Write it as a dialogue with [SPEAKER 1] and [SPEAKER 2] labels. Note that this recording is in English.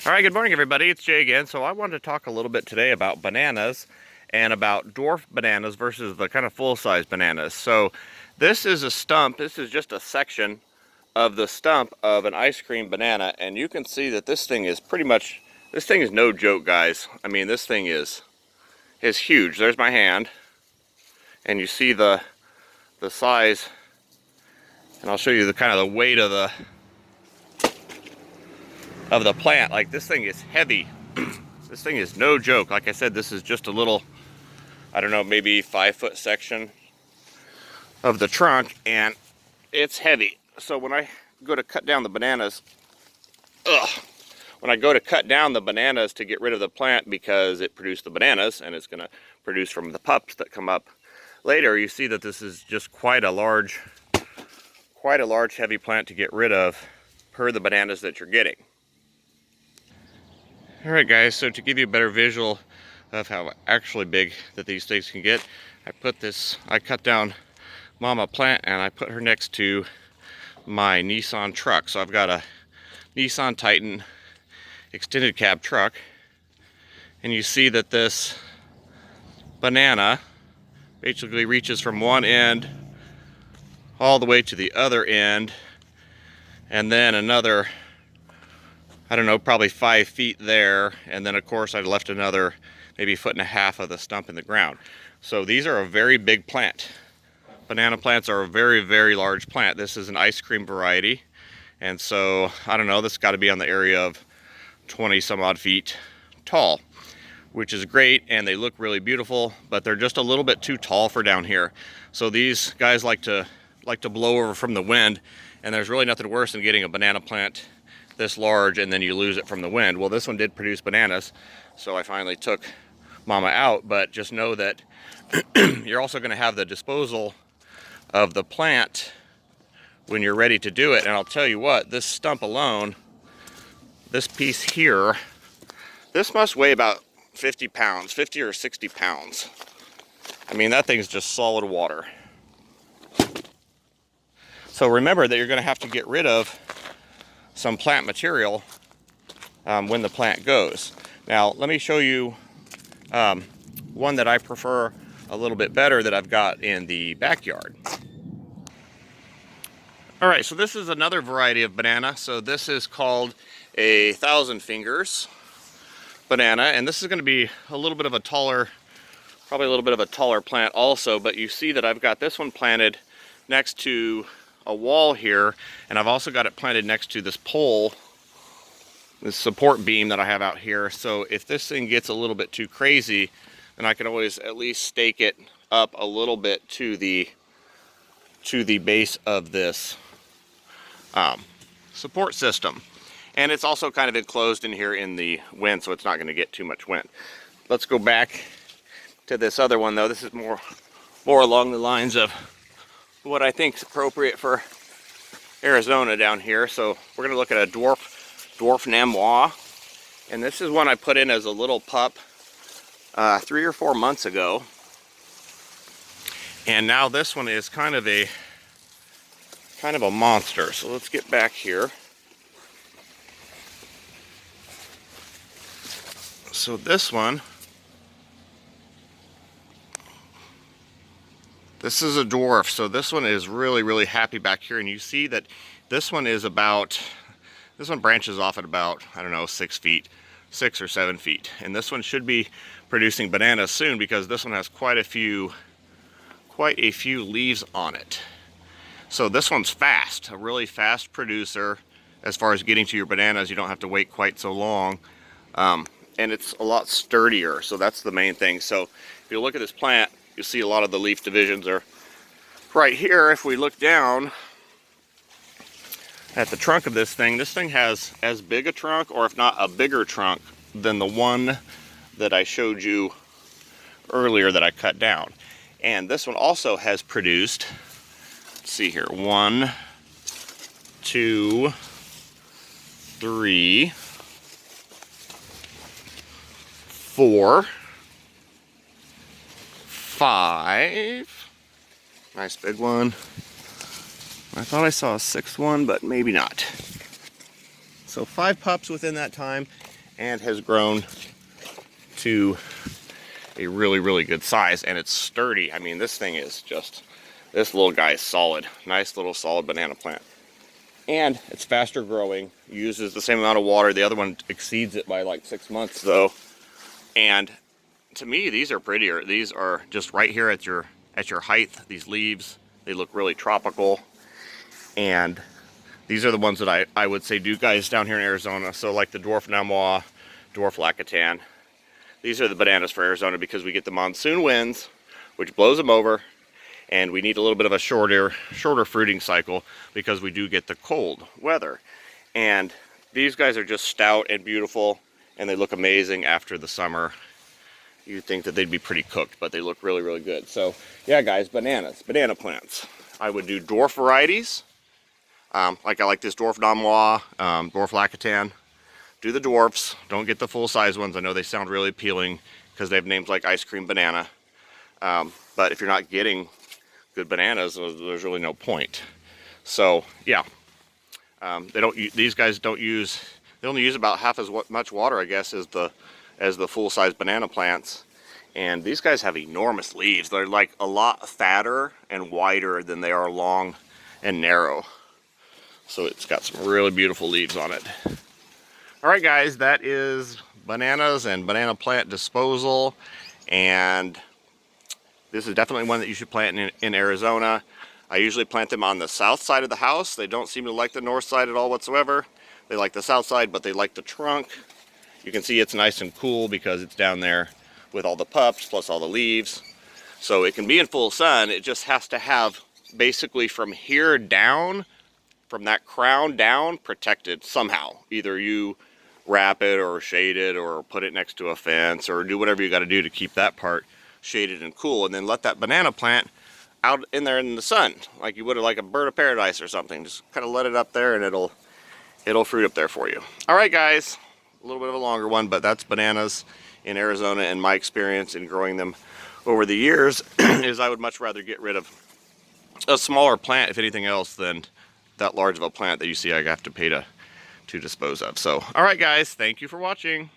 [SPEAKER 1] All right, good morning, everybody. It's Jay again. So I wanted to talk a little bit today about bananas and about dwarf bananas versus the kind of full-size bananas. So this is a stump. This is just a section of the stump of an ice cream banana, and you can see that this thing is this thing is no joke, guys. I mean, this thing is huge. There's my hand, and you see the size, and I'll show you the kind of the weight of the plant. Like, this thing is heavy. This thing is no joke. Like I said, this is just a little, I don't know, maybe 5-foot section of the trunk, and it's heavy. So when I go to cut down the bananas, when I go to cut down the bananas to get rid of the plant because it produced the bananas and it's going to produce from the pups that come up later, you see that this is just quite a large heavy plant to get rid of per the bananas that you're getting. Alright guys, so to give you a better visual of how actually big that these things can get, I cut down Mama plant and I put her next to my Nissan truck. So I've got a Nissan Titan extended cab truck, and you see that this banana basically reaches from one end all the way to the other end, and then another, I don't know, probably 5 feet there, and then of course I left another maybe 1.5 feet of the stump in the ground. So these are a very big plant. Banana plants are a very, very large plant. This is an ice cream variety, and so I don't know, this got to be on the area of 20 some odd feet tall, which is great, and they look really beautiful, but they're just a little bit too tall for down here. So these guys like to blow over from the wind, and there's really nothing worse than getting a banana plant this large and then you lose it from the wind. Well, this one did produce bananas, so I finally took Mama out, but just know that you're also going to have the disposal of the plant when you're ready to do it. And I'll tell you what, this stump alone, this piece here, this must weigh about 50 pounds, 50 or 60 pounds. I mean, that thing's just solid water. So remember that you're going to have to get rid of some plant material when the plant goes. Now, let me show you one that I prefer a little bit better that I've got in the backyard. All right, so this is another variety of banana. So this is called a 1,000 fingers banana, and this is going to be a little bit of a taller, probably a little bit of a taller plant also, but you see that I've got this one planted next to a wall here, and I've also got it planted next to this pole, this support beam that I have out here. So if this thing gets a little bit too crazy, then I can always at least stake it up a little bit to the base of this support system. And it's also kind of enclosed in here in the wind, so it's not going to get too much wind. Let's go back to this other one though. This is more along the lines of what I think is appropriate for Arizona down here. So we're going to look at a dwarf Namois, and this is one I put in as a little pup 3 or 4 months ago, and now this one is kind of a monster. So let's get back here. So this one, this is a dwarf. So this one is really, really happy back here, and you see that this one branches off at about, I don't know, 6 feet, 6 or 7 feet. And this one should be producing bananas soon because this one has quite a few leaves on it. So this one's fast, a really fast producer as far as getting to your bananas. You don't have to wait quite so long. And it's a lot sturdier, so that's the main thing. So if you look at this plant, you'll see a lot of the leaf divisions are right here. If we look down at the trunk of this thing has as big a trunk, or if not a bigger trunk, than the one that I showed you earlier that I cut down. And this one also has produced, let's see here, 1, 2, 3, 4, 5. Nice big one. I thought I saw a 6th one, but maybe not. So 5 pups within that time, and has grown to a really, really good size, and it's sturdy. I mean, this thing is just, this little guy is solid. Nice little solid banana plant. And it's faster growing, uses the same amount of water. The other one exceeds it by like 6 months though. And to me, these are prettier. These are just right here at your height. These leaves, they look really tropical. And these are the ones that I would say do guys down here in Arizona. So like the dwarf namois, dwarf lacatan. These are the bananas for Arizona because we get the monsoon winds, which blows them over. And we need a little bit of a shorter fruiting cycle because we do get the cold weather. And these guys are just stout and beautiful, and they look amazing after the summer. You'd think that they'd be pretty cooked, but they look really, really good. So yeah, guys, bananas, banana plants. I would do dwarf varieties. Like I like this dwarf namois, dwarf lacatan. Do the dwarfs. Don't get the full-size ones. I know they sound really appealing because they have names like ice cream banana. But if you're not getting good bananas, there's really no point. So yeah, these guys don't use, they only use about half as much water, I guess, as the full-size banana plants. And these guys have enormous leaves. They're like a lot fatter and wider than they are long and narrow. So it's got some really beautiful leaves on it. All right, guys, that is bananas and banana plant disposal. And this is definitely one that you should plant in Arizona. I usually plant them on the south side of the house. They don't seem to like the north side at all whatsoever. They like the south side, but they like the trunk. You can see it's nice and cool because it's down there with all the pups plus all the leaves. So it can be in full sun. It just has to have basically from here down, from that crown down, protected somehow. Either you wrap it or shade it or put it next to a fence or do whatever you got to do to keep that part shaded and cool, and then let that banana plant out in there in the sun like you would like a bird of paradise or something. Just kind of let it up there and it'll fruit up there for you. All right, guys, a little bit of a longer one, but that's bananas in Arizona, and my experience in growing them over the years is I would much rather get rid of a smaller plant, if anything else, than that large of a plant that you see I have to pay to dispose of. So all right, guys, thank you for watching.